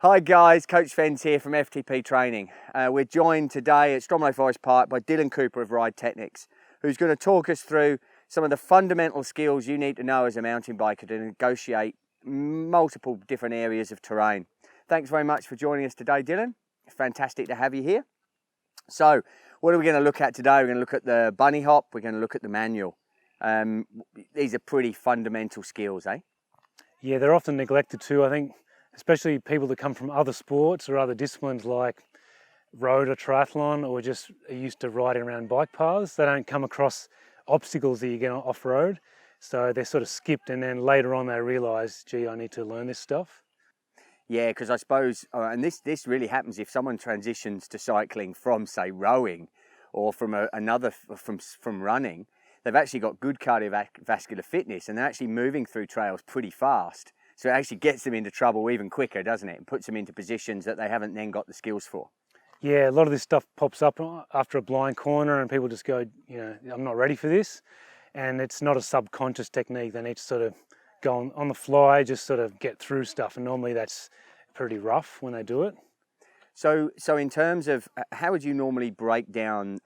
Hi guys, Coach Fenz here from FTP Training. We're joined today at Stromlo Forest Park by Dylan Cooper of Ride Technics, who's going to talk us through some of the fundamental skills you need to know as a mountain biker to negotiate multiple different areas of terrain. Thanks very much for joining us today, Dylan. Fantastic to have you here. So, what are we going to look at today? We're going to look at the bunny hop, we're going to look at the manual. These are pretty fundamental skills, eh? Yeah, they're often neglected too, I think, especially people that come from other sports or other disciplines like road or triathlon, or just are used to riding around bike paths. They don't come across obstacles that you get off-road, so they're sort of skipped, and then later on they realise, gee, I need to learn this stuff. Yeah, because I suppose, and this really happens if someone transitions to cycling from, say, rowing, or from from running. They've actually got good cardiovascular fitness, and they're actually moving through trails pretty fast. So it actually gets them into trouble even quicker, doesn't it? And puts them into positions that they haven't then got the skills for. Yeah, a lot of this stuff pops up after a blind corner, and people just go, I'm not ready for this. And it's not a subconscious technique. They need to sort of go on the fly, just sort of get through stuff. And normally that's pretty rough when they do it. So in terms of how would you normally break down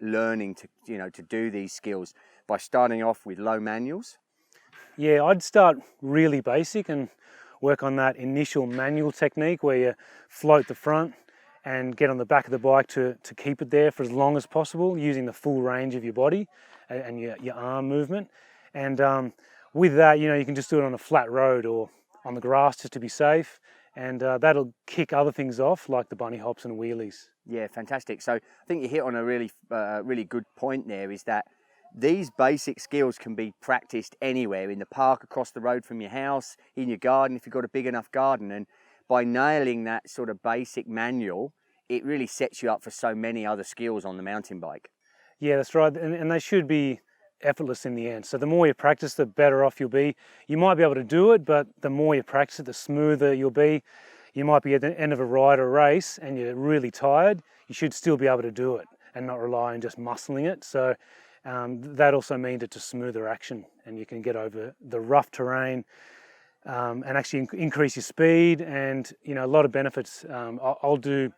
learning to do these skills? By starting off with low manuals? Yeah, I'd start really basic and work on that initial manual technique where you float the front and get on the back of the bike to keep it there for as long as possible, using the full range of your body and your arm movement. And with that, you can just do it on a flat road or on the grass just to be safe. And that'll kick other things off, like the bunny hops and wheelies. Yeah, fantastic. So I think you hit on a really good point there, is that these basic skills can be practiced anywhere, in the park, across the road from your house, in your garden if you've got a big enough garden. And by nailing that sort of basic manual, it really sets you up for so many other skills on the mountain bike. Yeah, that's right. And they should be effortless in the end. So the more you practice, the better off you'll be. You might be able to do it, but the more you practice it, the smoother you'll be. You might be at the end of a ride or race and you're really tired. You should still be able to do it and not rely on just muscling it. So that also means it's a smoother action, and you can get over the rough terrain and actually increase your speed. And a lot of benefits. I'll do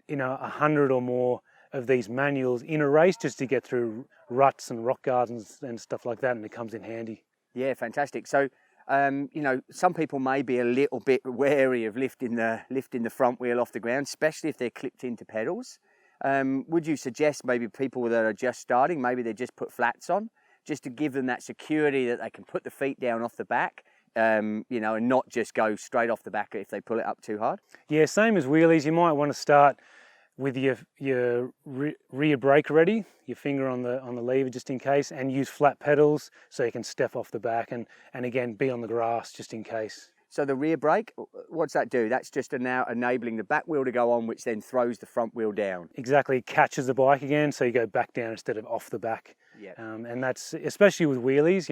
100 or more of these manuals in a race just to get through ruts and rock gardens and stuff like that, and it comes in handy. Yeah, fantastic. So some people may be a little bit wary of lifting the front wheel off the ground, especially if they're clipped into pedals. Would you suggest maybe people that are just starting, maybe they just put flats on, just to give them that security that they can put the feet down off the back, and not just go straight off the back if they pull it up too hard? Yeah, same as wheelies. You might want to start with your rear brake ready, your finger on the lever just in case, and use flat pedals so you can step off the back and again be on the grass just in case. So the rear brake, what's that do? That's just now enabling the back wheel to go on, which then throws the front wheel down. Exactly, it catches the bike again, so you go back down instead of off the back. Yeah. And that's especially with wheelies.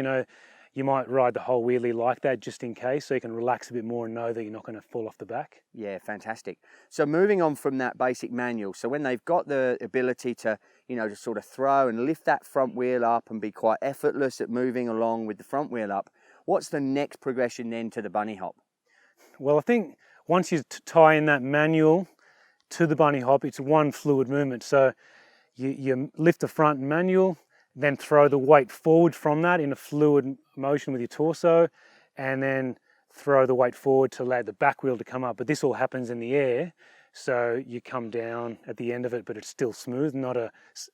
You might ride the whole wheelie like that just in case, so you can relax a bit more and know that you're not going to fall off the back. Yeah, fantastic. So moving on from that basic manual, so when they've got the ability to, to sort of throw and lift that front wheel up and be quite effortless at moving along with the front wheel up, what's the next progression then to the bunny hop? Well, I think once you tie in that manual to the bunny hop, it's one fluid movement. So you lift the front manual, then throw the weight forward from that in a fluid motion with your torso, and then throw the weight forward to allow the back wheel to come up. But this all happens in the air, so you come down at the end of it, but it's still smooth, not a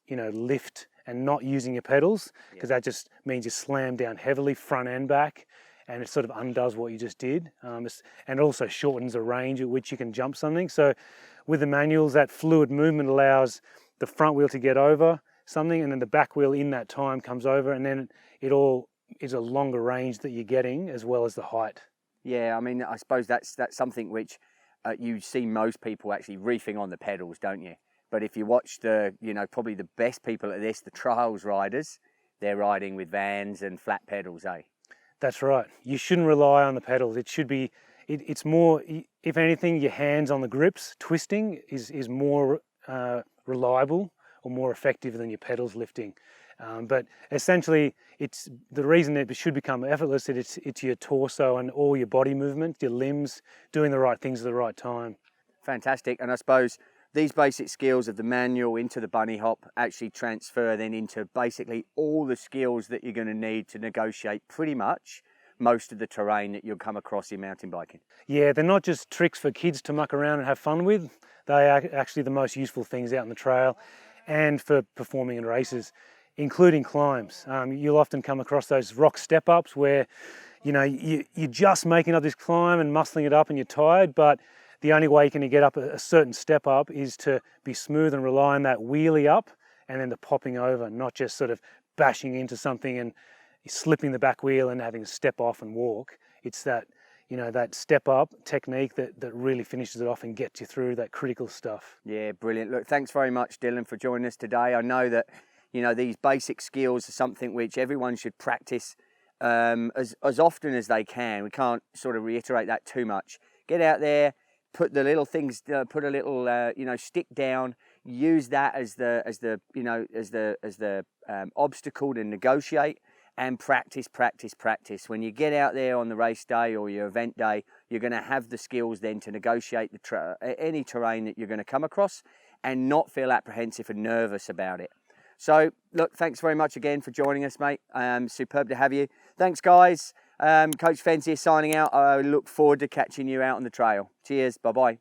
lift and not using your pedals, because that just means you slam down heavily front and back, and it sort of undoes what you just did. And it also shortens the range at which you can jump something. So with the manuals, that fluid movement allows the front wheel to get over something, and then the back wheel in that time comes over, and then it all is a longer range that you're getting as well as the height. Yeah, I mean, I suppose that's something which you see most people actually reefing on the pedals, don't you? But if you watch probably the best people at this, the trials riders, they're riding with Vans and flat pedals, eh? That's right. You shouldn't rely on the pedals. It should be, it's more, if anything, your hands on the grips, twisting is more reliable or more effective than your pedals lifting. But essentially, it's the reason it should become effortless. It's your torso and all your body movement, your limbs doing the right things at the right time. Fantastic. And I suppose these basic skills of the manual into the bunny hop actually transfer then into basically all the skills that you're going to need to negotiate pretty much most of the terrain that you'll come across in mountain biking. Yeah, they're not just tricks for kids to muck around and have fun with. They are actually the most useful things out on the trail and for performing in races, including climbs. You'll often come across those rock step-ups where, you know, you're just making up this climb and muscling it up and you're tired, but the only way you can get up a certain step up is to be smooth and rely on that wheelie up and then the popping over, not just sort of bashing into something and slipping the back wheel and having to step off and walk. It's that, you know, that step up technique that really finishes it off and gets you through that critical stuff. Yeah, brilliant. Look, thanks very much, Dylan, for joining us today. I know that, you know, these basic skills are something which everyone should practice as often as they can. We can't sort of reiterate that too much. Get out there, put the little things, put a little, you know, stick down. Use that as the obstacle to negotiate, and practice. When you get out there on the race day or your event day, you're going to have the skills then to negotiate any terrain that you're going to come across, and not feel apprehensive and nervous about it. So, look, thanks very much again for joining us, mate. Superb to have you. Thanks, guys. Coach Fenz here signing out. I look forward to catching you out on the trail. Cheers. Bye-bye.